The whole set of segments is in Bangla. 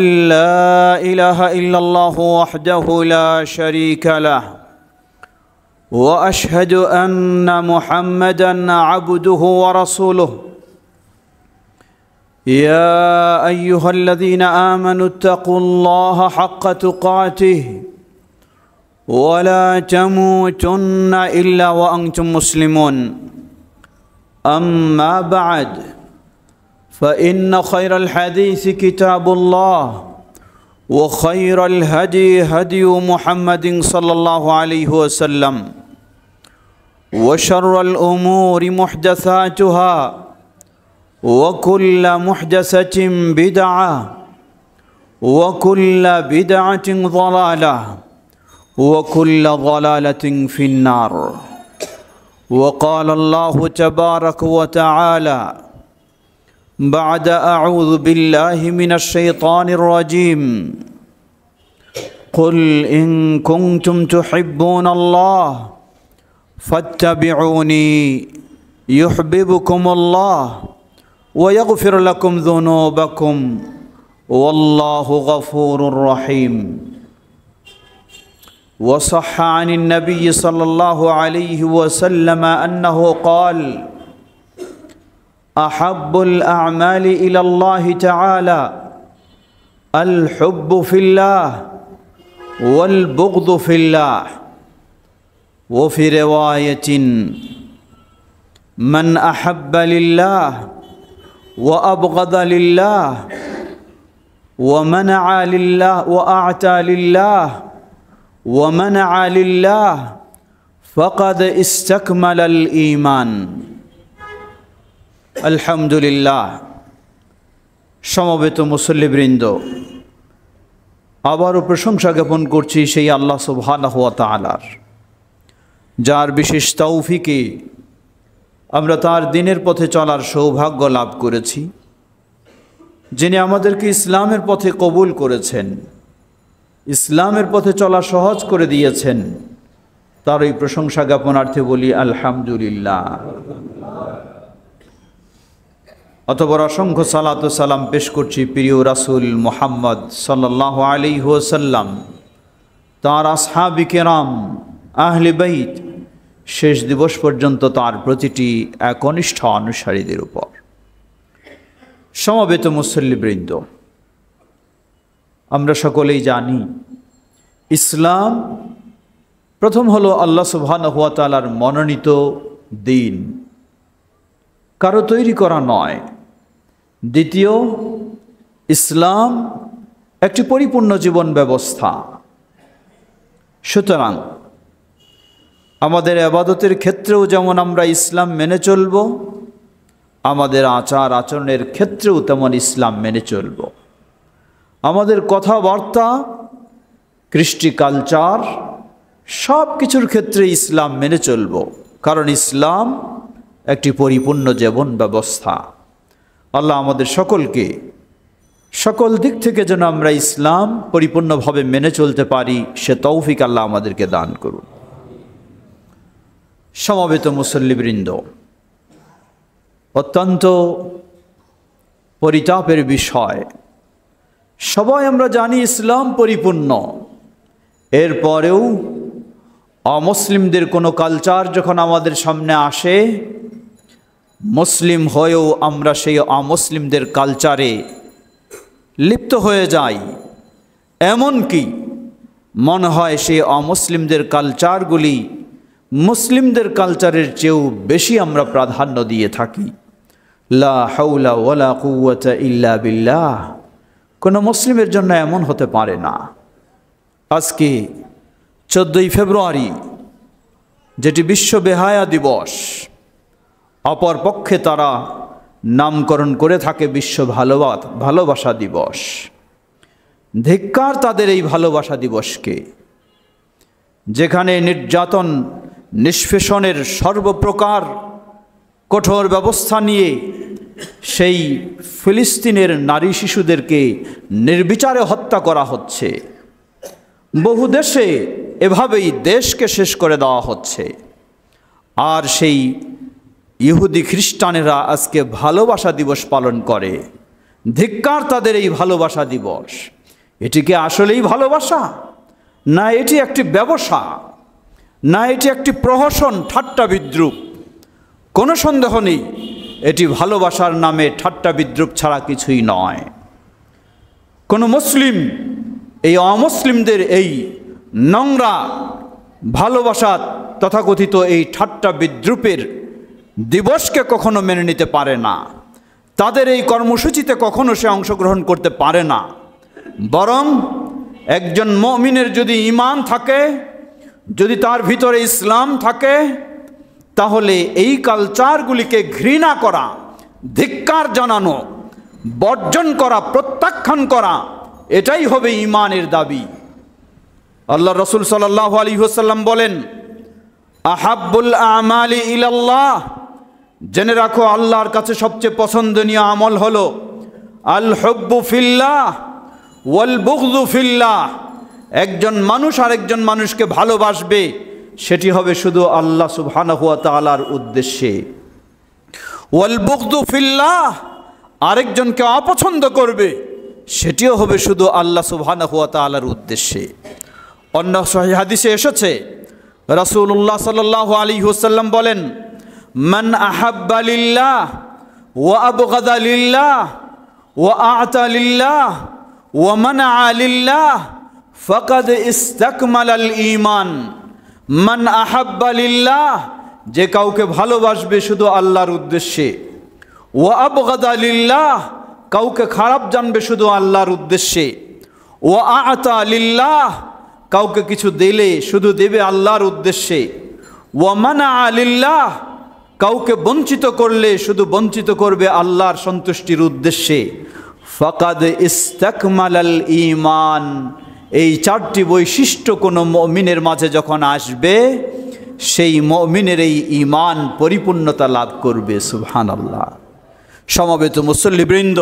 لا إله إلا الله وحده لا شريك له وأشهد أن محمدًا عبده ورسوله يا أيها الذين آمنوا اتقوا الله حق تقاته ولا تموتن إلا وأنتم مسلمون أما بعد فإن خير الحديث كتاب الله وخير الهدي هدي محمد صلى الله عليه وسلم وشر الأمور محدثاتها وكل محدثة بدعة وكل بدعة ضلالة وكل ضلالة في النار. وقال الله تبارك وتعالى بعد أعوذ بالله من الشيطان الرجيم قل إن كنتم تحبون الله فاتبعوني يحببكم الله ويغفر لكم ذنوبكم والله غفور رحيم. وصح عن النبي صلى الله عليه وسلم أنه قال أحب الأعمال إلى الله تعالى الحب في الله والبغض في الله. وفي رواية من أحب لله وأبغض لله ومنع لله وأعطى لله ومنع لله فقد استكمل الإيمان. আলহামদুলিল্লাহ। সমবেত মুসল্লিবৃন্দ, আবারও প্রশংসা জ্ঞাপন করছি সেই আল্লাহ সুবহানাহু ওয়া তাআলার, যার বিশেষ তৌফিকে আমরা তার দিনের পথে চলার সৌভাগ্য লাভ করেছি, যিনি আমাদেরকে ইসলামের পথে কবুল করেছেন, ইসলামের পথে চলা সহজ করে দিয়েছেন। তার এই প্রশংসা জ্ঞাপনার্থে বলি আলহামদুলিল্লাহ। অতঃপর অসংখ্য সালাত ও সালাম পেশ করছি প্রিয় রাসূল মুহাম্মদ সাল্লাল্লাহু আলাইহি ওয়াসাল্লাম, তাঁর আসহাবে কেরাম, আহলে বাইত, শেষ দিবস পর্যন্ত তার প্রতিটি একনিষ্ঠ অনুসারীদের উপর। সমবেত মুসল্লিবৃন্দ, আমরা সকলেই জানি ইসলাম প্রথম হলো আল্লাহ সুবহানাহু ওয়া তাআলার মনোনীত দিন, কারো তৈরি করা নয়। দ্বিতীয়, ইসলাম একটি পরিপূর্ণ জীবন ব্যবস্থা। সুতরাং আমাদের ইবাদতের ক্ষেত্রেও যেমন আমরা ইসলাম মেনে চলব, আমাদের আচার আচরণের ক্ষেত্রেও তেমন ইসলাম মেনে চলব। আমাদের কথাবার্তা, কৃষ্টি, কালচার, সব কিছুর ক্ষেত্রে ইসলাম মেনে চলব, কারণ ইসলাম একটি পরিপূর্ণ জীবন ব্যবস্থা। আল্লাহ আমাদের সকলকে সকল দিক থেকে যেন আমরা ইসলাম পরিপূর্ণভাবে মেনে চলতে পারি, সে তৌফিক আল্লাহ আমাদেরকে দান করুন। সমবেত মুসল্লিবৃন্দ, অত্যন্ত পরিতাপের বিষয়, সবাই আমরা জানি ইসলাম পরিপূর্ণ, এরপরেও অমুসলিমদের কোনো কালচার যখন আমাদের সামনে আসে, মুসলিম হয়েও আমরা সেই অমুসলিমদের কালচারে লিপ্ত হয়ে যাই। এমনকি মনে হয় সেই অমুসলিমদের কালচারগুলি মুসলিমদের কালচারের চেয়েও বেশি আমরা প্রাধান্য দিয়ে থাকি। লা হাওলা ওয়ালা কুওয়াতা ইল্লা বিল্লাহ। কোনো মুসলিমের জন্য এমন হতে পারে না। আজকে 14ই ফেব্রুয়ারি, যেটি বিশ্ব বেহায়া দিবস, অপর পক্ষে তারা নামকরণ করে থাকে বিশ্ব ভালোবাসা দিবস। ধিক্কার তাদের এই ভালোবাসা দিবসকে, যেখানে নির্যাতন নিষ্পেষণের সর্বপ্রকার কঠোর ব্যবস্থা নিয়ে সেই ফিলিস্তিনের নারী শিশুদেরকে নির্বিচারে হত্যা করা হচ্ছে। বহু দেশে এভাবেই দেশকে শেষ করে দেওয়া হচ্ছে। আর সেই ইহুদি খ্রিস্টানেরা আজকে ভালোবাসা দিবস পালন করে, ধিক্কার তাদের এই ভালোবাসা দিবস। এটি কি আসলেই ভালোবাসা, না এটি একটি ব্যবসা, না এটি একটি প্রহসন, ঠাট্টা বিদ্রুপ? কোনো সন্দেহ নেই এটি ভালোবাসার নামে ঠাট্টা বিদ্রুপ ছাড়া কিছুই নয়। কোনো মুসলিম এই অমুসলিমদের এই নোংরা ভালোবাসা তথাকথিত এই ঠাট্টা বিদ্রুপের দিবসকে কখনো মেনে নিতে পারে না। তাদের এই কর্মসূচিতে কখনো সে অংশগ্রহণ করতে পারে না। বরং একজন মুমিনের যদি ঈমান থাকে, যদি তার ভিতরে ইসলাম থাকে, তাহলে এই কালচারগুলিকে ঘৃণা করা, ধিক্কার জানানো, বর্জন করা, প্রত্যাখ্যান করা, এটাই হবে ঈমানের দাবি। আল্লাহ রাসূল সাল্লাল্লাহু আলাইহি ওয়াসাল্লাম বলেন, আহাব্বুল আমালি ইলাল্লাহ, জেনে রাখো আল্লাহর কাছে সবচেয়ে পছন্দনীয় আমল হলো আল হুব্বু ফিল্লাহ ওয়াল বুগযু ফিল্লাহ। একজন মানুষ আরেকজন মানুষকে ভালোবাসবে, সেটি হবে শুধু আল্লাহ সুবহানাহু ওয়া তাআলার উদ্দেশ্যে। ওয়াল বুগযু ফিল্লাহ, আরেকজনকে অপছন্দ করবে, সেটিও হবে শুধু আল্লাহ সুবহানাহু ওয়া তাআলার উদ্দেশ্যে। অন্য সহিহ হাদিসে এসেছে, রাসূলুল্লাহ সাল্লাল্লাহু আলাইহি ওয়াসাল্লাম বলেন, মান আহাব্বা লিল্লাহ ওয়া আবগাদা লিল্লাহ ওয়া আ'তা লিল্লাহ ওয়া মানা'a লিল্লাহ ফাকাদ ইসতাকমালাল ঈমান। মান আহাব্বা লিল্লাহ, যে কাউকে ভালোবাসবে শুধু আল্লাহর উদ্দেশ্যে, ওয়া আবগাদা লিল্লাহ, কাউকে খারাপ জানবে শুধু আল্লাহর উদ্দেশ্যে, ওয়া আ'তা লিল্লাহ, কাউকে কিছু দিলে শুধু দেবে আল্লাহর উদ্দেশ্যে, ওয়া মানা'a লিল্লাহ, কাউকে বঞ্চিত করলে শুধু বঞ্চিত করবে আল্লাহর সন্তুষ্টির উদ্দেশ্যে, ফাকাদ ইসতাকমালাল ঈমান। এই চারটি বৈশিষ্ট্য কোনো মুমিনের মাঝে যখন আসবে, সেই মুমিনের এই ঈমান পরিপূর্ণতা লাভ করবে। সুবহানাল্লাহ। সমবেত মুসল্লিবৃন্দ,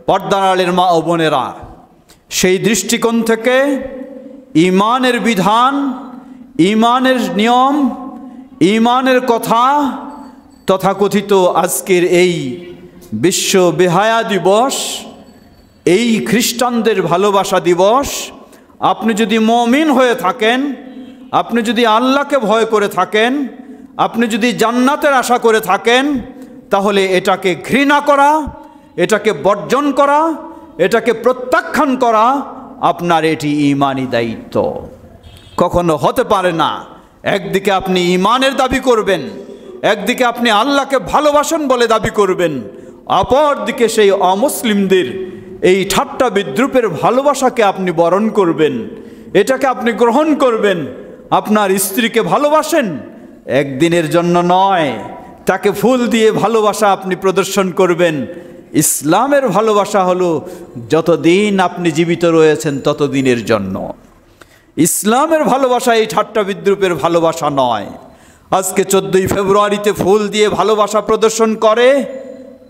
পর্দার আড়ালের মা ও বোনেরা, সেই দৃষ্টিকোণ থেকে ঈমানের বিধান, ঈমানের নিয়ম, ঈমানের কথা, তথাকথিত আজকের এই বিশ্ব বেহায়া দিবস, এই খ্রিস্টানদের ভালোবাসা দিবস, আপনি যদি মুমিন হয়ে থাকেন, আপনি যদি আল্লাহকে ভয় করে থাকেন, আপনি যদি জান্নাতের আশা করে থাকেন, তাহলে এটাকে ঘৃণা করা, এটাকে বর্জন করা, এটাকে প্রত্যাখ্যান করা আপনার এটি ঈমানি দায়িত্ব। কখনো হতে পারে না একদিকে আপনি ঈমানের দাবি করবেন, একদিকে আপনি আল্লাহকে ভালোবাসেন বলে দাবি করবেন, অপরদিকে সেই অমুসলিমদের এই ঠাট্টা বিদ্রুপের ভালোবাসাকে আপনি বরণ করবেন, এটাকে আপনি গ্রহণ করবেন। আপনার স্ত্রীকে ভালোবাসেন, একদিনের জন্য নয়, তাকে ফুল দিয়ে ভালোবাসা আপনি প্রদর্শন করবেন। ইসলামের ভালোবাসা হলো যতদিন আপনি জীবিত রয়েছেন ততদিনের জন্য। ইসলামের ভালোবাসা এই ঠাট্টা বিদ্রুপের ভালোবাসা নয়। আজকে 14ই ফেব্রুয়ারিতে ফুল দিয়ে ভালোবাসা প্রদর্শন করে,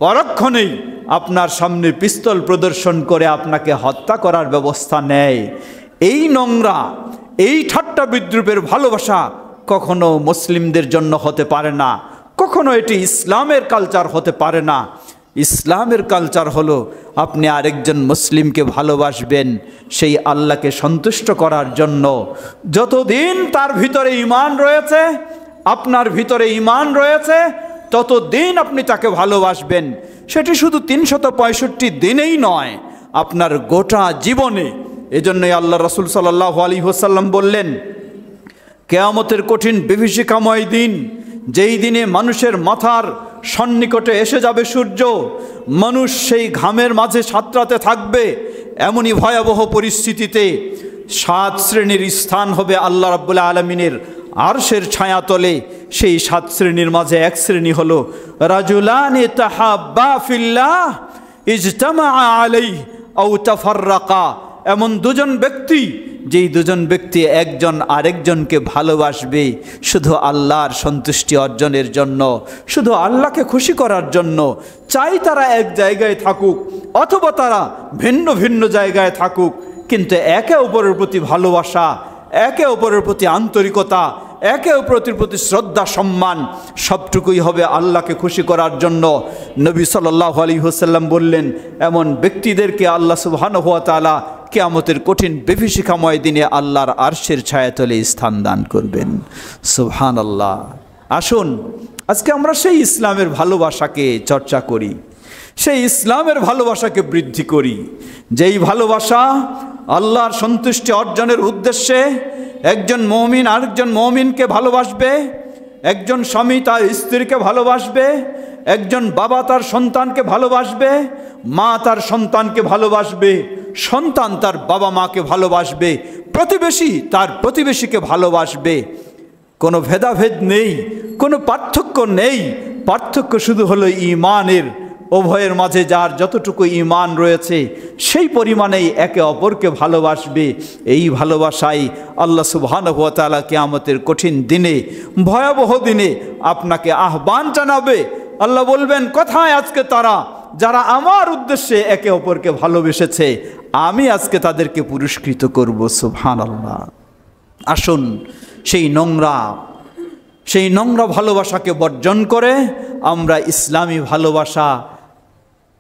পরক্ষণেই আপনার সামনে পিস্তল প্রদর্শন করে আপনাকে হত্যা করার ব্যবস্থা নেয়। এই নোংরা, এই ঠাট্টা বিদ্রুপের ভালোবাসা কখনো মুসলিমদের জন্য হতে পারে না, কখনো এটি ইসলামের কালচার হতে পারে না। ইসলামের কালচার হলো আপনি আরেকজন মুসলিমকে ভালোবাসবেন সেই আল্লাহকে সন্তুষ্ট করার জন্য। যতদিন তার ভিতরে ঈমান রয়েছে, আপনার ভিতরে ঈমান রয়েছে, ততদিন আপনি তাকে ভালোবাসবেন। সেটি শুধু 365 দিনেই নয়, আপনার গোটা জীবনে। এজন্যই আল্লাহ রাসূল সাল্লাল্লাহু আলাইহি ওয়াসাল্লাম বললেন, কিয়ামতের কঠিন বিভীষিকাময় দিন, যেই দিনে মানুষের মাথার সন্নিকটে এসে যাবে সূর্য, মানুষ সেই ঘামের মাঝে সাঁতরাতে থাকবে, এমনই ভয়াবহ পরিস্থিতিতে 7 শ্রেণীর স্থান হবে আল্লাহ রাব্বুল আলামিনের আরশের ছায়াতলে। সেই 7 শ্রেণীর মাঝে এক শ্রেণী হলো রাজুলানি তাহাব্বা ফিল্লাহ ইজতামা আলাইহি আও তাফাররাকা। এমন দুজন ব্যক্তি, যেই দুজন ব্যক্তি একজন আরেকজনকে ভালোবাসবে শুধু আল্লাহর সন্তুষ্টি অর্জনের জন্য, শুধু আল্লাহকে খুশি করার জন্য। চাই তারা এক জায়গায় থাকুক অথবা তারা ভিন্ন ভিন্ন জায়গায় থাকুক, কিন্তু একে অপরের প্রতি ভালোবাসা, একে অপরের প্রতি আন্তরিকতা, একে অপরের প্রতি শ্রদ্ধা সম্মান সবটুকুই হবে আল্লাহকে খুশি করার জন্য। নবী সাল্লাল্লাহু আলাইহি ওয়াসাল্লাম বললেন, এমন ব্যক্তিদেরকে আল্লাহ সুবহানাহু ওয়া তাআলা কিয়ামতের কঠিন বিভীষিকাময় দিনে আল্লাহর আরশের ছায়াতলে স্থান দান করবেন। সুবহানাল্লাহ। আসুন আজকে আমরা সেই ইসলামের ভালোবাসাকে চর্চা করি, সেই ইসলামের ভালোবাসাকে বৃদ্ধি করি, যেই ভালোবাসা আল্লাহর সন্তুষ্টি অর্জনের উদ্দেশ্যে একজন মুমিন আরেকজন মুমিনকে ভালোবাসবে, একজন স্বামী তার স্ত্রীকে ভালোবাসবে, একজন বাবা তার সন্তানকে ভালোবাসবে, মা তার সন্তানকে ভালোবাসবে, সন্তান তার বাবা মাকে ভালোবাসবে, প্রতিবেশী তার প্রতিবেশীকে ভালোবাসবে। কোনো ভেদাভেদ নেই, কোনো পার্থক্য নেই। পার্থক্য শুধু হলো ঈমানের। উভয়ের মাঝে যার যতটুকু ঈমান রয়েছে সেই পরিমাণেই একে অপরকে ভালোবাসবে। এই ভালোবাসাই আল্লাহ সুবহানাহু ওয়া তাআলা কিয়ামতের কঠিন দিনে, ভয়াবহ দিনে আপনাকে আহ্বান জানাবে। আল্লাহ বলবেন, কোথায় আজকে তারা যারা আমার উদ্দেশ্যে একে অপরকে ভালোবেসেছে? আমি আজকে তাদেরকে পুরস্কৃত করব। সুবহানাল্লাহ। আসুন সেই নোংরা ভালোবাসাকে বর্জন করে আমরা ইসলামী ভালোবাসা,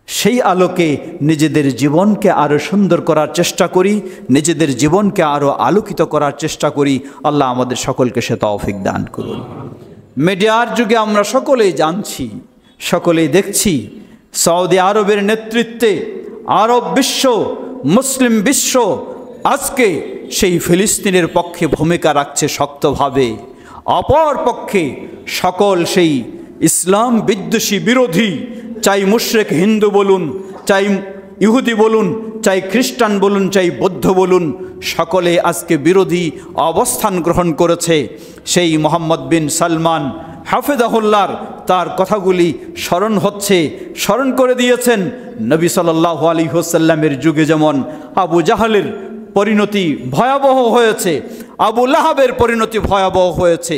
সেই আলোকে নিজেদের জীবনকে আরও সুন্দর করার চেষ্টা করি, নিজেদের জীবনকে আরও আলোকিত করার চেষ্টা করি। আল্লাহ আমাদের সকলকে সে তৌফিক দান করুন। মিডিয়ার যুগে আমরা সকলেই জানছি, সকলেই দেখছি, সৌদি আরবের নেতৃত্বে আরব বিশ্ব, মুসলিম বিশ্ব আজকে সেই ফিলিস্তিনের পক্ষে ভূমিকা রাখছে শক্তভাবে। অপর পক্ষে সকল সেই ইসলাম বিদ্বেষী বিরোধী, চাই মুশরিক হিন্দু বলুন, চাই ইহুদি বলুন, চাই খ্রিস্টান বলুন, চাই বৌদ্ধ বলুন, সকলে আজকে বিরোধী অবস্থান গ্রহণ করেছে। সেই মোহাম্মদ বিন সালমান হাফেজাহুল্লাহর তার কথাগুলি স্মরণ করে দিয়েছেন। নবী সাল্লাল্লাহু আলাইহি ওয়াসাল্লামের যুগে যেমন আবু জাহলের পরিণতি ভয়াবহ হয়েছে, আবু লাহাবের পরিণতি ভয়াবহ হয়েছে,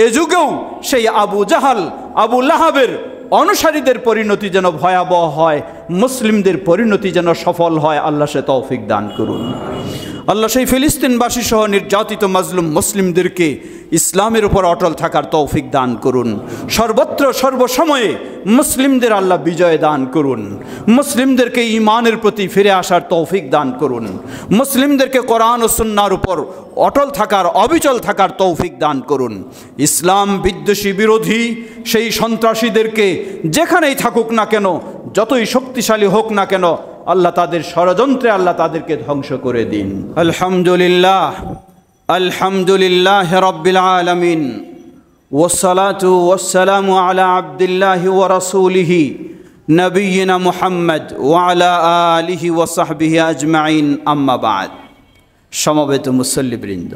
এ যুগেও সেই আবু জাহাল, আবু লাহাবের অনুসারীদের পরিণতি যেন ভয়াবহ হয়, মুসলিমদের পরিণতি যেন সফল হয়। আল্লাহ সে তৌফিক দান করুন। আল্লাহ সেই ফিলিস্তিনবাসী সহ নির্যাতিত মাজলুম মুসলিমদেরকে ইসলামের উপর অটল থাকার তৌফিক দান করুন। সর্বত্র সর্বসময়ে মুসলিমদের আল্লাহ বিজয় দান করুন। মুসলিমদেরকে ঈমানের প্রতি ফিরে আসার তৌফিক দান করুন। মুসলিমদেরকে কোরআন ও সুন্নাহর উপর অটল থাকার, অবিচল থাকার তৌফিক দান করুন। ইসলাম বিদ্বেষী বিরোধী সেই সন্ত্রাসীদেরকে যেখানেই থাকুক না কেন, যতই শক্তিশালী হোক না কেন, আল্লাহ তাদের ষড়যন্ত্রে আল্লাহ তাদেরকে ধ্বংস করে দিন। আলহামদুলিল্লাহ রাব্বিল আলামিন, ওয়াসসালাতু ওয়াসসালামু আলা আবদিল্লাহি ওয়া রাসূলিহি নবিয়িনা মুহাম্মদ ওয়া আলা আলিহি ওয়া সাহবিহি আজমাইন, আম্মা বা'দ। সমবেত মুসল্লিবৃন্দ,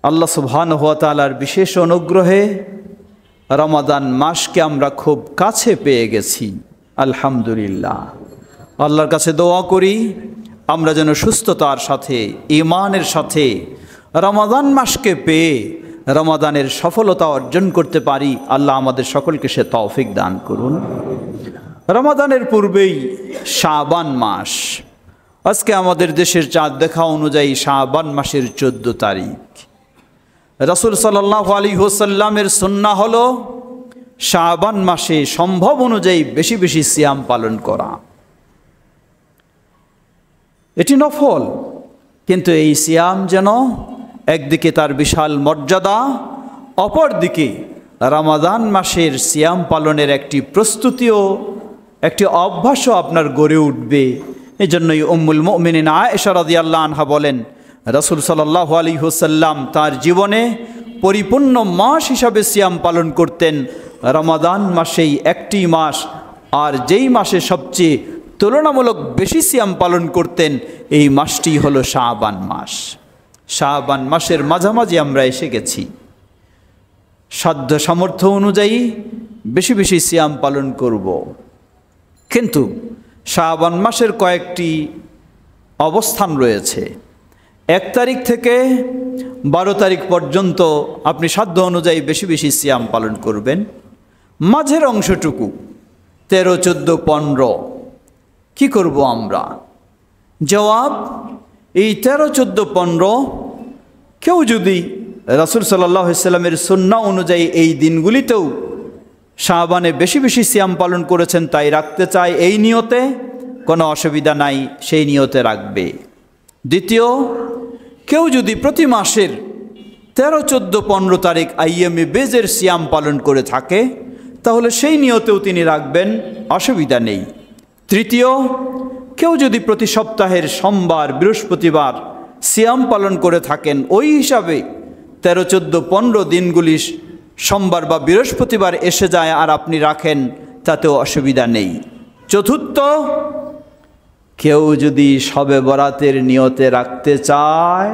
আল্লাহ সুবহানাহু ওয়া তাআলার বিশেষ অনুগ্রহে রমাদান মাসকে আমরা খুব কাছে পেয়ে গেছি। আলহামদুলিল্লাহ। আল্লাহর কাছে দোয়া করি আমরা যেন সুস্থতার সাথে, ঈমানের সাথে রমাদান মাসকে পেয়ে রমাদানের সফলতা অর্জন করতে পারি। আল্লাহ আমাদের সকলকে সে তৌফিক দান করুন। রমাদানের পূর্বেই শাবান মাস, আজকে আমাদের দেশের চাঁদ দেখা অনুযায়ী শাবান মাসের 14 তারিখ। রাসূল সাল্লাল্লাহু আলাইহি ওয়াসাল্লামের সুন্নাহ হলো শাবান মাসে সম্ভব অনুযায়ী বেশি বেশি সিয়াম পালন করা। এটি নফল, কিন্তু এই সিয়াম যেন একদিকে তার বিশাল মর্যাদা, অপরদিকে রমাদান মাসের সিয়াম পালনের একটি প্রস্তুতিও, একটি অভ্যাসও আপনার গড়ে উঠবে। এই জন্যই উম্মুল মুমিনিন আয়েশা রাদিয়াল্লাহু আনহা বলেন, রাসূল সাল্লাল্লাহু আলাইহি ওয়াসাল্লাম তার জীবনে পরিপূর্ণ মাস হিসাবে সিয়াম পালন করতেন রমাদান মাসেই একটি মাস, আর যেই মাসে সবচেয়ে তুলনামূলক বেশি সিয়াম পালন করতেন এই মাসটি হলো শাবান মাস। শাবান মাসের মাঝামাঝি আমরা এসে গেছি। সাধ্য সামর্থ্য অনুযায়ী বেশি বেশি সিয়াম পালন করব, কিন্তু শাবান মাসের কয়েকটি অবস্থান রয়েছে। 1 তারিখ থেকে 12 তারিখ পর্যন্ত আপনি সাধ্য অনুযায়ী বেশি বেশি সিয়াম পালন করবেন। মাঝের অংশটুকু 13, 14, 15 কি করব আমরা? জবাব, এই 13, 14, 15 কেউ যদি রাসূল সাল্লাল্লাহু আলাইহি ওয়াসাল্লামের সুন্নাহ অনুযায়ী এই দিনগুলিতেও শাবানে বেশি বেশি সিয়াম পালন করেছেন তাই রাখতে চায়, এই নিয়তে কোনো অসুবিধা নাই, সেই নিয়তে রাখবে। দ্বিতীয়, কেউ যদি প্রতি মাসের 13, 14, 15 তারিখ আইয়ামে বেজের সিয়াম পালন করে থাকে তাহলে সেই নিয়তেও তিনি রাখবেন, অসুবিধা নেই। তৃতীয়, কেউ যদি প্রতি সপ্তাহের সোমবার, বৃহস্পতিবার সিয়াম পালন করে থাকেন, ওই হিসাবে 13, 14, 15 দিনগুলি সোমবার বা বৃহস্পতিবার এসে যায় আর আপনি রাখেন, তাতেও অসুবিধা নেই। চতুর্থ, কেউ যদি শবে বরাতের নিয়তে রাখতে চায়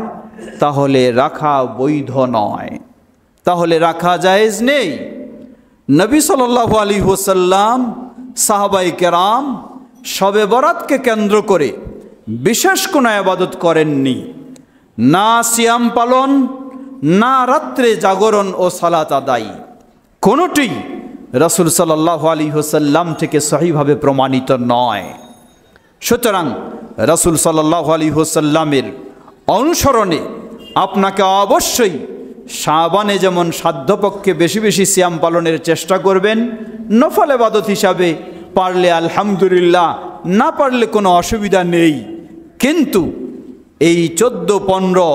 তাহলে রাখা বৈধ নয়, তাহলে রাখা জায়েজ নেই। নবী সাল্লাল্লাহু আলাইহি ওয়াসাল্লাম, সাহাবায়ে কেরাম শবে বরাতকে কেন্দ্র করে বিশেষ কোনো ইবাদত করেননি, না সিয়াম পালন, না রাত্রে জাগরণ ও সালাত আদায়, কোনোটি রাসূল সাল্লাল্লাহু আলাইহি ওয়াসাল্লাম থেকে সহিভাবে প্রমাণিত নয়। সুতরাং রাসূল সাল্লাল্লাহু আলাইহি ওয়াসাল্লামের অনুসরণে আপনাকে অবশ্যই শাবানে যেমন সাধ্যপক্ষে বেশি বেশি সিয়াম পালনের চেষ্টা করবেন, নফল ইবাদত হিসাবে পারলে আলহামদুলিল্লাহ, না পারলে কোনো অসুবিধা নেই। কিন্তু এই 14, 15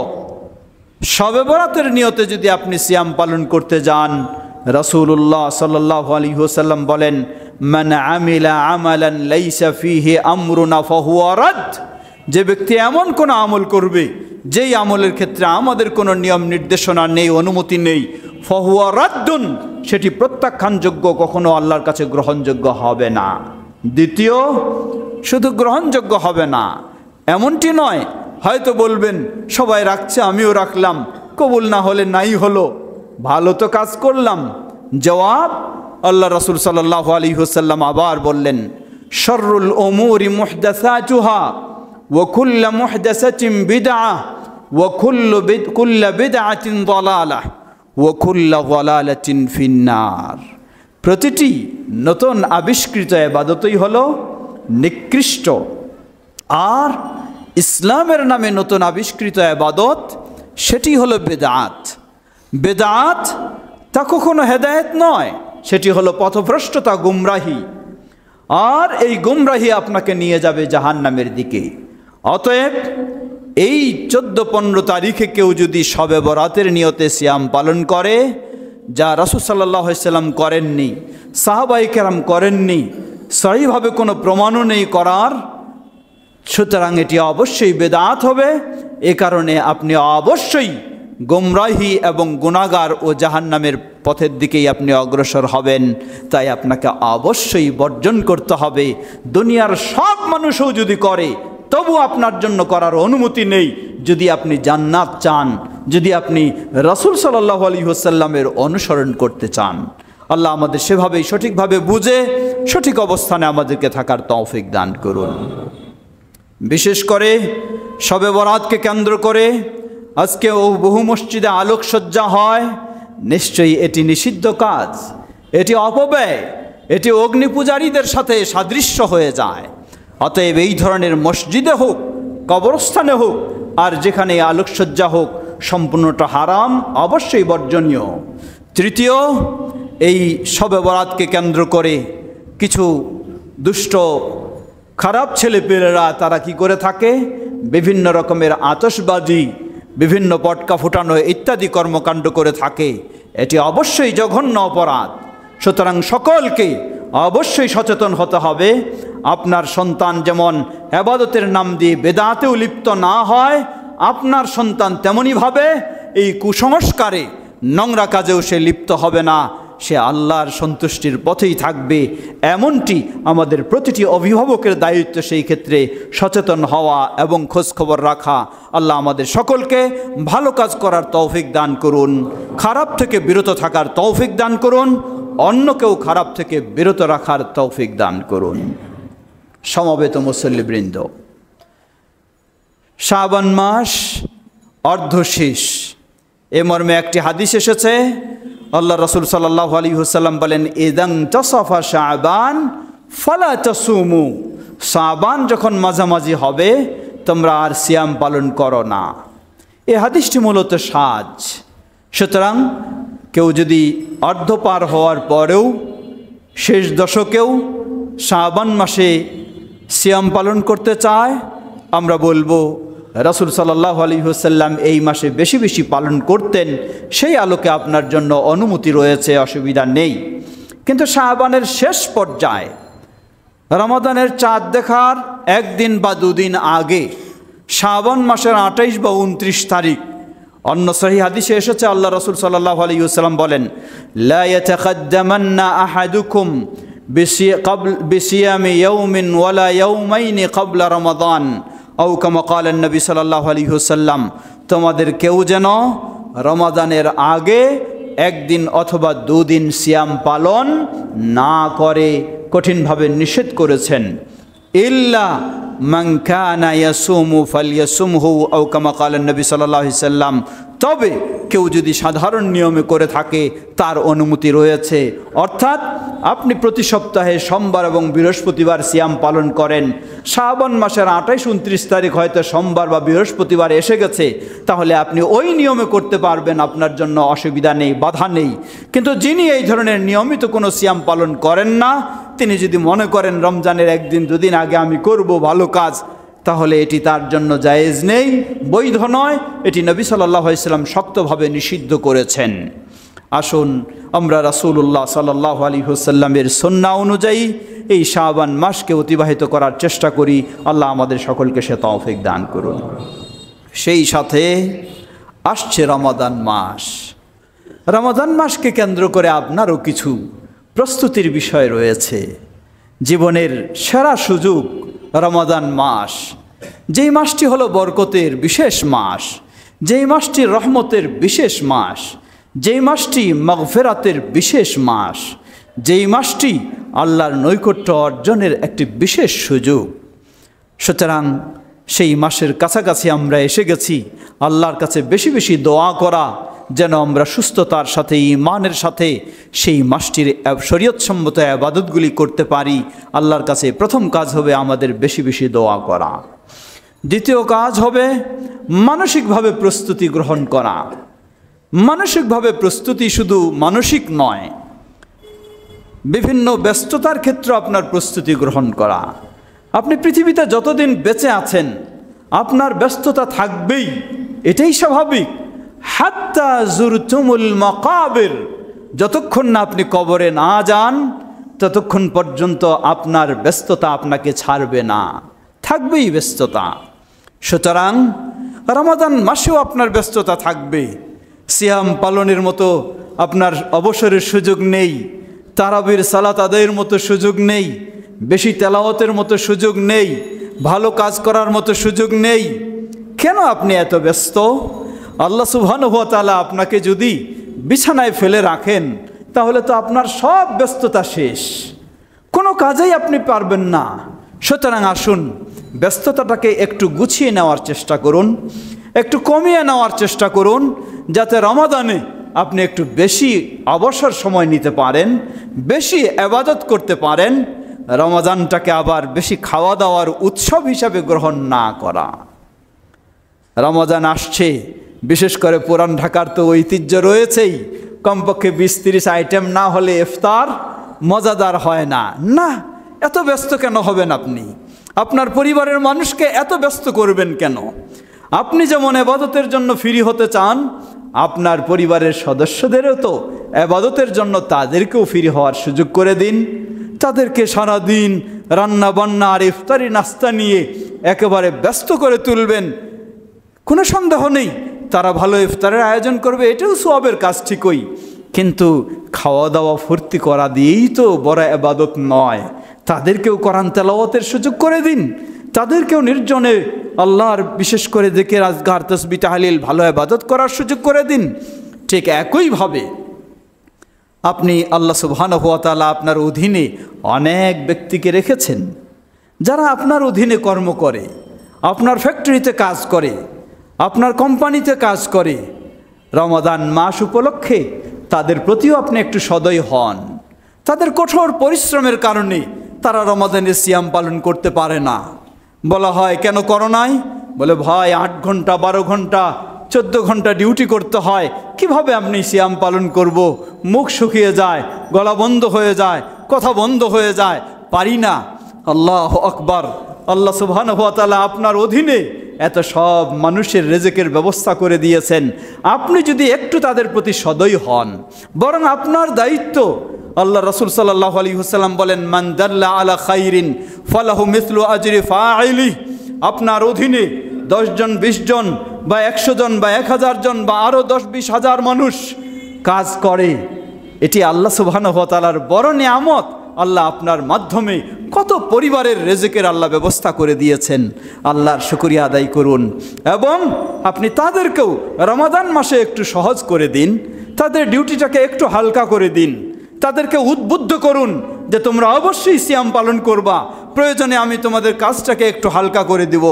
শবে বরাতের নিয়তে যদি আপনি সিয়াম পালন করতে যান, রাসূলুল্লাহ সাল্লাল্লাহু আলাইহি ওয়াসাল্লাম বলেন, মান আমিলা আমালান লাইসা ফিহি আমরুনা ফাহুয়া রাদ, যে ব্যক্তি এমন কোন আমল করবে যেই আমলের ক্ষেত্রে আমাদের কোনো নিয়ম নির্দেশনা নেই, অনুমতি নেই, ফাহুয়া রাদ্দুন, সেটি প্রত্যাখ্যানযোগ্য, কখনো আল্লাহর কাছে গ্রহণযোগ্য হবে না। দ্বিতীয়, শুধু গ্রহণযোগ্য হবে না এমনটি নয়, হয়তো বলবেন সবাই রাখছে আমিও রাখলাম, কবুল না হলে নাই হলো, ভালো তো কাজ করলাম। জবাব, আল্লাহ রাসূল সাল্লাল্লাহু আলাইহি ওয়াসাল্লাম আবার বললেন, শাররুল উমুরি মুহদাসাতুহা ওয়া কুল্লু মুহদাসাতিন বিদআহ ওয়া কুল্লু বিদআতিন দালালাহ ওয়া কুল্লু দালালাতিন ফিন্নার। প্রতিটি নতুন আবিষ্কৃত ইবাদতই হলো নিকৃষ্ট, আর ইসলামের নামে নতুন আবিষ্কৃত ইবাদত সেটি হলো বেদাত। বেদাত তা কখনো হেদায়েত নয়, সেটি হলো পথভ্রষ্টতা, গুমরাহি, আর এই গুমরাহি আপনাকে নিয়ে যাবে জাহান্নামের দিকে। অতএব এই 14-15 তারিখে কেউ যদি শবে বরাতের নিয়তে সিয়াম পালন করে, যা রাসূল সাল্লাল্লাহু আলাইহি ওয়াসাল্লাম করেননি, সাহাবায়ে কেরাম করেননি, সহিভাবে কোনো প্রমাণও নেই করার, সুতরাং এটি অবশ্যই বেদাত হবে। এ কারণে আপনি অবশ্যই গুমরাহি এবং গুনাহগার ও জাহান্নামের পথের দিকেই আপনি অগ্রসর হবেন। তাই আপনাকে অবশ্যই বর্জন করতে হবে। দুনিয়ার সব মানুষও যদি করে তবু আপনার জন্য করার অনুমতি নেই, যদি আপনি জান্নাত চান, যদি আপনি রাসূল সাল্লাল্লাহু আলাইহি ওয়াসাল্লামের অনুসরণ করতে চান। আল্লাহ আমাদের সেভাবেই সঠিকভাবে বুঝে সঠিক অবস্থানে আমাদেরকে থাকার তৌফিক দান করুন। বিশেষ করে শবে বরাতকে কেন্দ্র করে আজকে বহু মসজিদে আলোকসজ্জা হয়, নিশ্চয়ই এটি নিষিদ্ধ কাজ, এটি অপব্যয়, এটি অগ্নিপূজারীদের সাথে সাদৃশ্য হয়ে যায়। অতএব এই ধরনের মসজিদে হোক, কবরস্থানে হোক, আর যেখানে আলোকসজ্জা হোক, সম্পূর্ণটা হারাম, অবশ্যই বর্জনীয়। তৃতীয়, এই শবে বরাতকে কেন্দ্র করে কিছু দুষ্ট খারাপ ছেলেপেলেরা তারা কি করে থাকে, বিভিন্ন রকমের আতশবাজি, বিভিন্ন পটকা ফুটানো ইত্যাদি কর্মকাণ্ড করে থাকে। এটি অবশ্যই জঘন্য অপরাধ। সুতরাং সকলকে অবশ্যই সচেতন হতে হবে। আপনার সন্তান যেমন ইবাদতের নাম দিয়ে বেদাতেও লিপ্ত না হয়, আপনার সন্তান তেমনিভাবে এই কুসংস্কারে, নোংরা কাজেও সে লিপ্ত হবে না, সে আল্লাহর সন্তুষ্টির পথেই থাকবে। এমনটি আমাদের প্রতিটি অভিভাবকের দায়িত্ব, সেই ক্ষেত্রে সচেতন হওয়া এবং খোঁজখবর রাখা। আল্লাহ আমাদের সকলকে ভালো কাজ করার তৌফিক দান করুন, খারাপ থেকে বিরত থাকার তৌফিক দান করুন, অন্যকেও খারাপ থেকে বিরত রাখার তৌফিক দান করুন। সমবেত মুসল্লিবৃন্দ, শাবান মাস অর্ধশেষ, এ মর্মে একটি হাদিস এসেছে। আল্লাহ রাসূল সাল্লাল্লাহু আলাইহি ওয়াসাল্লাম বলেন, ইদান তাসাফা শাবান ফালা তাসুমু, শাবান যখন মাঝামাঝি হবে তোমরা আর সিয়াম পালন করো না। এই হাদিসটি মূলত সাজ। সুতরাং কেউ যদি অর্ধ পার হওয়ার পরেও শেষ দশকেও শাবান মাসে সিয়াম পালন করতে চায়, আমরা বলবো রাসূল সাল্লাল্লাহু আলাইহি ওয়াসাল্লাম এই মাসে বেশি বেশি পালন করতেন, সেই আলোকে আপনার জন্য অনুমতি রয়েছে, অসুবিধা নেই। কিন্তু শাবানের শেষ পর্যায়ে রমাদানের চাঁদ দেখার একদিন বা দুদিন আগে শাবান মাসের ২৮ বা ২৯ তারিখ অন্য সহিহ হাদিসে এসেছে, আল্লাহ রাসূল সাল্লাল্লাহু আলাইহি ওয়াসাল্লাম বলেন, লা ইয়াতাকাদ্দামান্না আহাদুকুম বিসিয়ামি ইয়াউমিন ওয়ালা ইয়াউমাইনি ক্বাবলা রমাদান আও কামা ক্বালা নবী সাল্লাল্লাহু আলাইহি ওয়াসাল্লাম, তোমাদের কেউ যেন রমাদানের আগে একদিন অথবা দুদিন সিয়াম পালন না করে, কঠিনভাবে নিষেধ করেছেন। ইল্লা মান কানা ইয়াসুমু ফালইয়াসুমহু আও কামা ক্বালা নবী সাল্লাল্লাহু আলাইহি ওয়াসাল্লাম, তবে কেউ যদি সাধারণ নিয়মে করে থাকে তার অনুমতি রয়েছে। অর্থাৎ আপনি প্রতি সপ্তাহে সোমবার এবং বৃহস্পতিবার সিয়াম পালন করেন, শাবান মাসের ২৮-২৯ তারিখ হয়তো সোমবার বা বৃহস্পতিবার এসে গেছে, তাহলে আপনি ওই নিয়মে করতে পারবেন, আপনার জন্য অসুবিধা নেই, বাধা নেই। কিন্তু যিনি এই ধরনের নিয়মিত কোনো সিয়াম পালন করেন না, তিনি যদি মনে করেন রমজানের একদিন দুদিন আগে আমি করব ভালো কাজ, তাহলে এটি তার জন্য জায়েজ নেই, বৈধ নয়, এটি নবী সাল্লাল্লাহু আলাইহি ওয়াসাল্লাম শক্তভাবে নিষিদ্ধ করেছেন। আসুন আমরা রাসূলুল্লাহ সাল্লাল্লাহু আলাইহি ওয়াসাল্লামের সুন্নাহ অনুযায়ী এই শাবান মাসকে অতিবাহিত করার চেষ্টা করি। আল্লাহ আমাদের সকলকে সে তৌফিক দান করুন। সেই সাথে আসছে রমাদান মাস। রমাদান মাসকে কেন্দ্র করে আপনারও কিছু প্রস্তুতির বিষয় রয়েছে। জীবনের সেরা সুযোগ রমাদান মাস, যেই মাসটি হলো বরকতের বিশেষ মাস, যেই মাসটি রহমতের বিশেষ মাস, যেই মাসটি মাগফিরাতের বিশেষ মাস, যেই মাসটি আল্লাহর নৈকট্য অর্জনের একটি বিশেষ সুযোগ। সুতরাং সেই মাসের কাছাকাছি আমরা এসে গেছি, আল্লাহর কাছে বেশি বেশি দোয়া করা যেন আমরা সুস্থতার সাথে ঈমানের সাথে সেই মাসটির শরীয়তসম্মত ইবাদতগুলি করতে পারি। আল্লাহর কাছে প্রথম কাজ হবে আমাদের বেশি বেশি দোয়া করা। দ্বিতীয় কাজ হবে মানসিকভাবে প্রস্তুতি গ্রহণ করা। মানসিকভাবে প্রস্তুতি শুধু মানসিক নয়, বিভিন্ন ব্যস্ততার ক্ষেত্রে আপনার প্রস্তুতি গ্রহণ করা। আপনি পৃথিবীতে যতদিন বেঁচে আছেন আপনার ব্যস্ততা থাকবেই, এটাই স্বাভাবিক। হাত্তা যুরতুমুল মাকাবির, যতক্ষণ না আপনি কবরে না যান ততক্ষণ পর্যন্ত আপনার ব্যস্ততা আপনাকে ছাড়বে না, থাকবেই ব্যস্ততা। সুতরাং রমাদান মাসেও আপনার ব্যস্ততা থাকবে। সিয়াম পালনের মতো আপনার অবসরের সুযোগ নেই, তারাবির সালাত আদায়ের মতো সুযোগ নেই, বেশি তেলাওয়াতের মতো সুযোগ নেই, ভালো কাজ করার মতো সুযোগ নেই। কেন আপনি এত ব্যস্ত? আল্লাহ সুবহানাহু ওয়া তাআলা আপনাকে যদি বিছানায় ফেলে রাখেন তাহলে তো আপনার সব ব্যস্ততা শেষ, কোনো কাজেই আপনি পারবেন না। সুতরাং আসুন ব্যস্ততাটাকে একটু গুছিয়ে নেওয়ার চেষ্টা করুন, একটু কমিয়ে নেওয়ার চেষ্টা করুন, যাতে রমাদানে আপনি একটু বেশি অবসর সময় নিতে পারেন, বেশি ইবাদত করতে পারেন। রমাদানটাকে আবার বেশি খাওয়া দাওয়ার উৎসব হিসাবে গ্রহণ না করা। রমাদান আসছে, বিশেষ করে পুরান ঢাকার তো ঐতিহ্য রয়েছেই, কমপক্ষে ২০-৩০ আইটেম না হলে ইফতার মজাদার হয় না। না, এত ব্যস্ত কেন হবেন আপনি? আপনার পরিবারের মানুষকে এত ব্যস্ত করবেন কেন? আপনি যেমন ইবাদতের জন্য ফ্রি হতে চান, আপনার পরিবারের সদস্যদেরও তো ইবাদতের জন্য তাদেরকেও ফ্রি হওয়ার সুযোগ করে দিন। তাদেরকে সারাদিন রান্না বান্না আর ইফতারি নাস্তা নিয়ে একেবারে ব্যস্ত করে তুলবেন। কোনো সন্দেহ নেই তারা ভালো ইফতারের আয়োজন করবে, এটাও সওয়াবের কাজ ঠিকই, কিন্তু খাওয়া দাওয়া ফুর্তি করা দিয়েই তো বড় ইবাদত নয়। তাদেরকেও কোরআন তেলাওয়াতের সুযোগ করে দিন, তাদেরকেও নির্জনে আল্লাহর বিশেষ করে জিকির আজকার তাসবিহ তাহলিল ভালো ইবাদত করার সুযোগ করে দিন। ঠিক একইভাবে আপনি আল্লাহ সুবহানাহু ওয়া তাআলা আপনার অধীনে অনেক ব্যক্তিকে রেখেছেন যারা আপনার অধীনে কর্ম করে, আপনার ফ্যাক্টরিতে কাজ করে, আপনার কোম্পানিতে কাজ করে। রমাদান মাস উপলক্ষে তাদের প্রতিও আপনি একটু সদয় হন। তাদের কঠোর পরিশ্রমের কারণে তারা রমাদানের সিয়াম পালন করতে পারে না। বলা হয় কেন করো নাই? বলে ভাই ৮ ঘন্টা ১২ ঘন্টা 14 ঘন্টা ডিউটি করতে হয়, কিভাবে আপনি সিয়াম পালন করব? মুখ শুকিয়ে যায়, গলা বন্ধ হয়ে যায়, কথা বন্ধ হয়ে যায়, পারি না। আল্লাহু আকবার। আল্লাহ সুবহানাহু ওয়া তাআলা আপনার অধীনে এত সব মানুষের রিজিকের ব্যবস্থা করে দিয়েছেন। আপনি যদি একটু তাদের প্রতি সদয় হন, বরং আপনার দায়িত্ব। আল্লাহ রাসূল সাল্লাল্লাহু আলাইহি ওয়াসাল্লাম বলেন, মান দাল্লা আলা খাইরিন ফালাহু মিসলু আজরি ফাইলি। আপনার অধীনে 10 জন, 20 জন বা 100 জন বা 1000 জন বা আরও 10-20 হাজার মানুষ কাজ করে, এটি আল্লাহ সুবহানাহু ওয়া তাআলার বড় নিয়ামত। আল্লাহ আপনার মাধ্যমে কত পরিবারের রিজিকের আল্লাহ ব্যবস্থা করে দিয়েছেন। আল্লাহর শুকরিয়া আদায় করুন এবং আপনি তাদেরকেও রমাদান মাসে একটু সহজ করে দিন, তাদের ডিউটিটাকে একটু হালকা করে দিন, তাদেরকে উদ্বুদ্ধ করুন যে তোমরা অবশ্যই সিয়াম পালন করবা, প্রয়োজনে আমি তোমাদের কাজটাকে একটু হালকা করে দিব।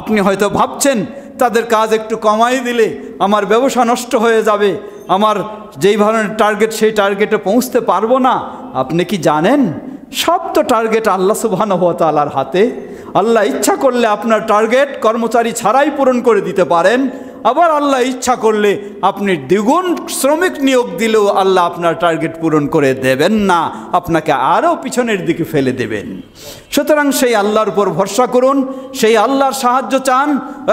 আপনি হয়তো ভাবছেন তাদের কাজ একটু কমাই দিলে আমার ব্যবসা নষ্ট হয়ে যাবে, আমার যেই ধরনের টার্গেট সেই টার্গেটে পৌঁছতে পারবো না। আপনি কি জানেন সব তো টার্গেট আল্লাহ সুবহানাহু ওয়া তাআলার হাতে। আল্লাহ ইচ্ছা করলে আপনার টার্গেট কর্মচারী ছাড়াই পূরণ করে দিতে পারেন, আবার আল্লাহ ইচ্ছা করলে আপনি দ্বিগুণ শ্রমিক নিয়োগ দিলেও আল্লাহ আপনার টার্গেট পূরণ করে দেবেন না, আপনাকে আরও পিছনের দিকে ফেলে দেবেন। সুতরাং সেই আল্লাহর উপর ভরসা করুন, সেই আল্লাহর সাহায্য চান।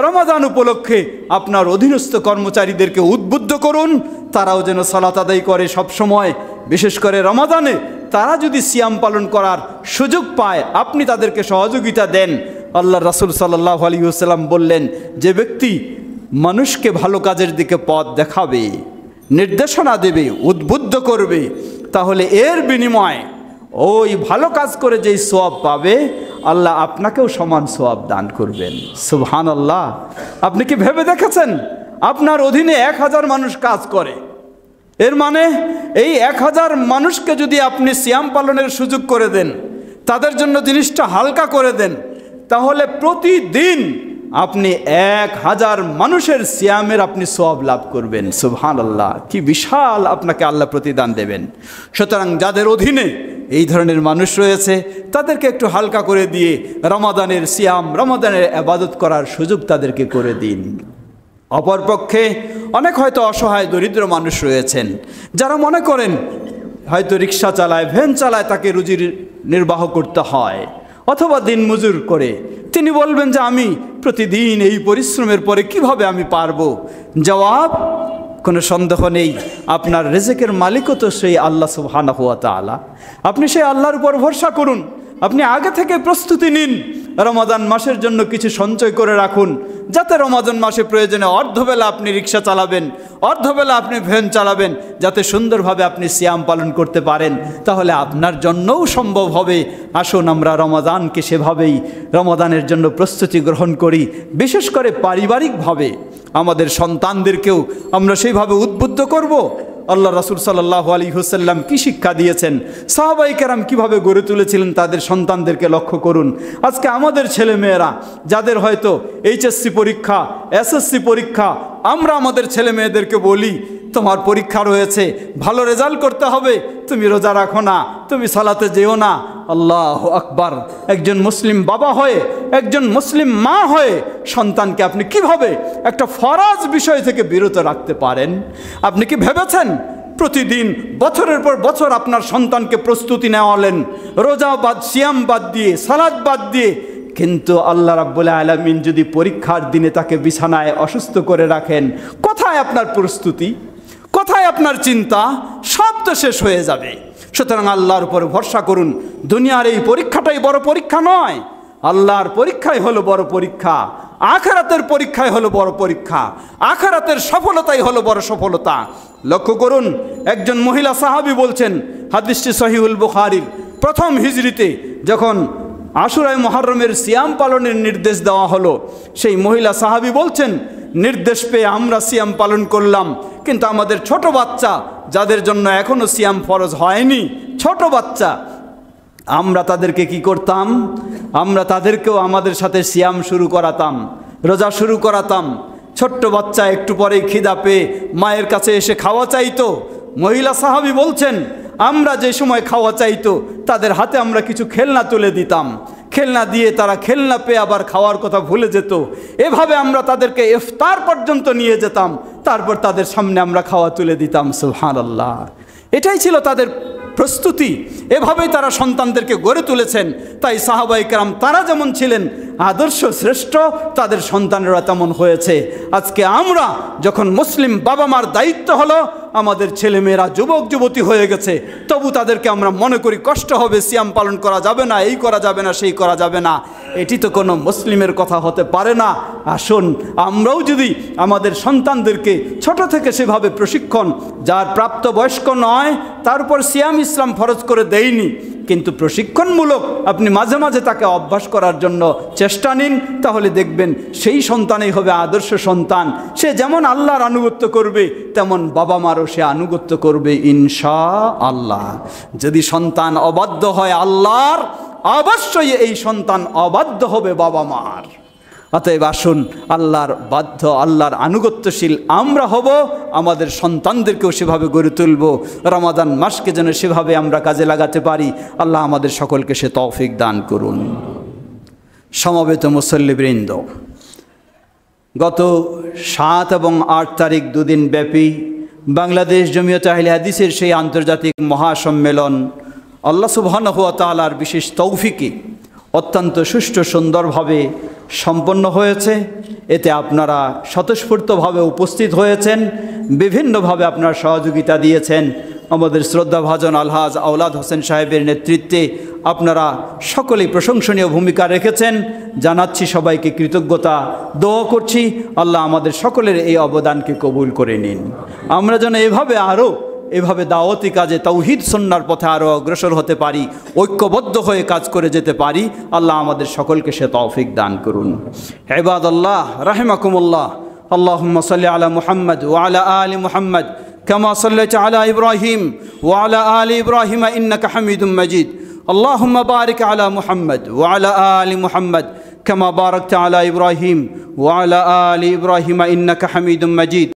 রমাদান উপলক্ষে আপনার অধীনস্থ কর্মচারীদেরকে উদ্বুদ্ধ করুন, তারাও যেন সালাত আদায় করে সব সময়, বিশেষ করে রমাদানে তারা যদি সিয়াম পালন করার সুযোগ পায় আপনি তাদেরকে সহযোগিতা দেন। আল্লাহ রাসূল সাল্লাল্লাহু আলাইহি ওয়াসাল্লাম বললেন, যে ব্যক্তি মানুষকে ভালো কাজের দিকে পথ দেখাবে, নির্দেশনা দেবে, উদ্বুদ্ধ করবে, তাহলে এর বিনিময়ে ওই ভালো কাজ করে যেই সওয়াব পাবে আল্লাহ আপনাকেও সমান সওয়াব দান করবেন। সুবহানাল্লাহ। আপনি কি ভেবে দেখেছেন আপনার অধীনে 1000 মানুষ কাজ করে, এর মানে এই 1000 মানুষকে যদি আপনি সিয়াম পালনের সুযোগ করে দেন, তাদের জন্য জিনিসটা হালকা করে দেন, তাহলে প্রতিদিন আপনি 1000 মানুষের সিয়ামের আপনি সওয়াব লাভ করবেন। সুবহানাল্লাহ, কি বিশাল আপনাকে আল্লাহ প্রতিদান দেবেন। সুতরাং যাদের অধীনে এই ধরনের মানুষ রয়েছে তাদেরকে একটু হালকা করে দিয়ে রমাদানের সিয়াম, রমাদানের ইবাদত করার সুযোগ তাদেরকে করে দিন। অপরপক্ষে অনেক হয়তো অসহায় দরিদ্র মানুষ রয়েছেন যারা মনে করেন হয়তো রিক্সা চালায়, ভ্যান চালায়, তাকে রুজির নির্বাহ করতে হয় অথবা দিন মজুর করে। তিনি বলবেন যে আমি প্রতিদিন এই পরিশ্রমের পরে কিভাবে আমি পারবো? জবাব, কোনো সন্দেহ নেই, আপনার রিজিকের মালিকও তো সেই আল্লাহ সুবহানাহু ওয়া তাআলা। আপনি সেই আল্লাহর উপর ভরসা করুন, আপনি আগে থেকে প্রস্তুতি নিন, রমাদান মাসের জন্য কিছু সঞ্চয় করে রাখুন, যাতে রমাদান মাসে প্রয়োজনে অর্ধবেলা আপনি রিক্সা চালাবেন, অর্ধবেলা আপনি ভ্যান চালাবেন, যাতে সুন্দরভাবে আপনি সিয়াম পালন করতে পারেন, তাহলে আপনার জন্যও সম্ভব হবে। আসুন আমরা রমাদানকে সেভাবেই রমাদানের জন্য প্রস্তুতি গ্রহণ করি। বিশেষ করে পারিবারিকভাবে আমাদের সন্তানদেরকেও আমরা সেইভাবে উদ্বুদ্ধ করব। আল্লাহ রাসূল সাল্লাল্লাহু আলাইহি ওয়াসাল্লাম কি শিক্ষা দিয়েছেন, সাহাবায়ে কেরাম কিভাবে গড়ে তুলেছিলেন তাদের সন্তানদেরকে লক্ষ্য করুন। আজকে আমাদের ছেলেমেয়েরা যাদের হয়তো এইচএসসি পরীক্ষা, এসএসসি পরীক্ষা, আমরা আমাদের ছেলে মেয়েদেরকে বলি তোমার পরীক্ষা রয়েছে, ভালো রেজাল্ট করতে হবে, তুমি রোজা রাখো না, তুমি সালাতে যেও না। আল্লাহু আকবার। একজন মুসলিম বাবা হয়ে, একজন মুসলিম মা হয়ে সন্তানকে আপনি কিভাবে একটা ফরজ বিষয় থেকে বিরত রাখতে পারেন? আপনি কি ভেবেছেন প্রতিদিন বছরের পর বছর আপনার সন্তানকে প্রস্তুতি নেওয়ালেন রোজা বাদ, সিয়াম বাদ দিয়ে, সালাত বাদ দিয়ে, কিন্তু আল্লাহ রাব্বুল আলামিন যদি পরীক্ষার দিনে তাকে বিছানায় অসুস্থ করে রাখেন, কোথায় আপনার প্রস্তুতি, কোথায় আপনার চিন্তা? সব তো শেষ হয়ে যাবে। সুতরাং আল্লাহর উপর ভরসা করুন। দুনিয়ার এই পরীক্ষাটাই বড় পরীক্ষা নয়, আল্লাহর পরীক্ষাই হলো বড় পরীক্ষা, আখিরাতের পরীক্ষাই হলো বড় পরীক্ষা, আখিরাতের সফলতাই হলো বড় সফলতা। লক্ষ্য করুন, একজন মহিলা সাহাবী বলছেন, হাদিসটি সহিহুল বুখারীর, প্রথম হিজরিতে যখন আশুরায়ে মুহররমের সিয়াম পালনের নির্দেশ দেওয়া হলো, সেই মহিলা সাহাবী বলছেন, নির্দেশ পেয়ে আমরা সিয়াম পালন করলাম, কিন্তু আমাদের ছোট বাচ্চা যাদের জন্য এখনো সিয়াম ফরজ হয়নি, ছোট বাচ্চা, আমরা তাদেরকে কি করতাম? আমরা তাদেরকেও আমাদের সাথে সিয়াম শুরু করাতাম, রোজা শুরু করাতাম। ছোট্ট বাচ্চা একটু পরেই খিদা পেয়ে মায়ের কাছে এসে খাওয়া চাইতো। মহিলা সাহাবী বলছেন, আমরা যে সময় খাওয়া চাইতো তাদের হাতে আমরা কিছু খেলনা তুলে দিতাম, খেলনা দিয়ে তারা খেলনা পেয়ে আবার খাওয়ার কথা ভুলে যেত। এভাবে আমরা তাদেরকে ইফতার পর্যন্ত নিয়ে যেতাম, তারপর তাদের সামনে আমরা খাওয়া তুলে দিতাম। সুবহানাল্লাহ, এটাই ছিল তাদের প্রস্তুতি। এভাবেই তারা সন্তানদেরকে গড়ে তুলেছেন। তাই সাহাবায়ে কেরাম তারা যেমন ছিলেন আদর্শ শ্রেষ্ঠ, তাদের সন্তানেরা তেমন হয়েছে। আজকে আমরা যখন মুসলিম বাবা মার দায়িত্ব হলো, আমাদের ছেলেমেয়েরা যুবক যুবতী হয়ে গেছে, তবু তাদেরকে আমরা মনে করি কষ্ট হবে, সিয়াম পালন করা যাবে না, এই করা যাবে না, সেই করা যাবে না। এটি তো কোনো মুসলিমের কথা হতে পারে না। আসুন আমরাও যদি আমাদের সন্তানদেরকে ছোট থেকে সেভাবে প্রশিক্ষণ, যার প্রাপ্তবয়স্ক নয় তার উপর সিয়াম ইসলাম ফরজ করে দেয়নি, কিন্তু প্রশিক্ষণমূলক আপনি মাঝে মাঝে তাকে অভ্যাস করার জন্য চেষ্টা নিন, তাহলে দেখবেন সেই সন্তানই হবে আদর্শ সন্তান। সে যেমন আল্লাহর আনুগত্য করবে, তেমন বাবা মারও সে আনুগত্য করবে ইনশাআল্লাহ। যদি সন্তান অবাধ্য হয় আল্লাহর, অবশ্যই এই সন্তান অবাধ্য হবে বাবা মার। অতএব আসুন আল্লাহর বাধ্য, আল্লাহর আনুগত্যশীল আমরা হব, আমাদের সন্তানদেরকেও সেভাবে গড়ে তুলব। রমাদান মাসকে যেন সেভাবে আমরা কাজে লাগাতে পারি। আল্লাহ আমাদের সকলকে সে তৌফিক দান করুন। সমবেত মুসল্লিবৃন্দ, গত 7 এবং 8 তারিখ দুদিন ব্যাপী বাংলাদেশ জমিয়ত আহলে হাদিসের সেই আন্তর্জাতিক মহাসম্মেলন আল্লাহ সুবহানাহু ওয়া তাআলার বিশেষ তৌফিকে অত্যন্ত সুষ্ঠু সুন্দরভাবে সম্পন্ন হয়েছে। এতে আপনারা স্বতঃস্ফূর্তভাবে উপস্থিত হয়েছেন, বিভিন্নভাবে আপনারা সহযোগিতা দিয়েছেন। আমাদের শ্রদ্ধাভাজন আলহাজ আওলাদ হোসেন সাহেবের নেতৃত্বে আপনারা সকলেই প্রশংসনীয় ভূমিকা রেখেছেন। জানাচ্ছি সবাইকে কৃতজ্ঞতা, দোয়া করছি আল্লাহ আমাদের সকলের এই অবদানকে কবুল করে নিন। আমরা যেন এভাবে দাওয়াতি কাজে তাওহীদ সুন্নাহর পথে আরও অগ্রসর হতে পারি, ঐক্যবদ্ধ হয়ে কাজ করে যেতে পারি। আল্লাহ আমাদের সকলকে সে তৌফিক দান করুন। ইবাদাল্লাহ রাহিমাকুমুল্লাহ, আল্লাহুম্মা সাল্লি আলা মুহাম্মদ ওয়া আলা আলি মুহাম্মদ কামা সাল্লাইতা আলা ইব্রাহিম ওয়া আলা আলি ইব্রাহিম ইন্নাকা হামিদুম মাজিদ। আল্লাহুম্মা বারিক আলা মুহাম্মদ ওয়া আলা আলি মুহাম্মদ কামা বারাকতা আলা ইব্রাহিম ওয়া আলা আলি ইব্রাহিম ইন্নাকা হামিদুম মাজিদ।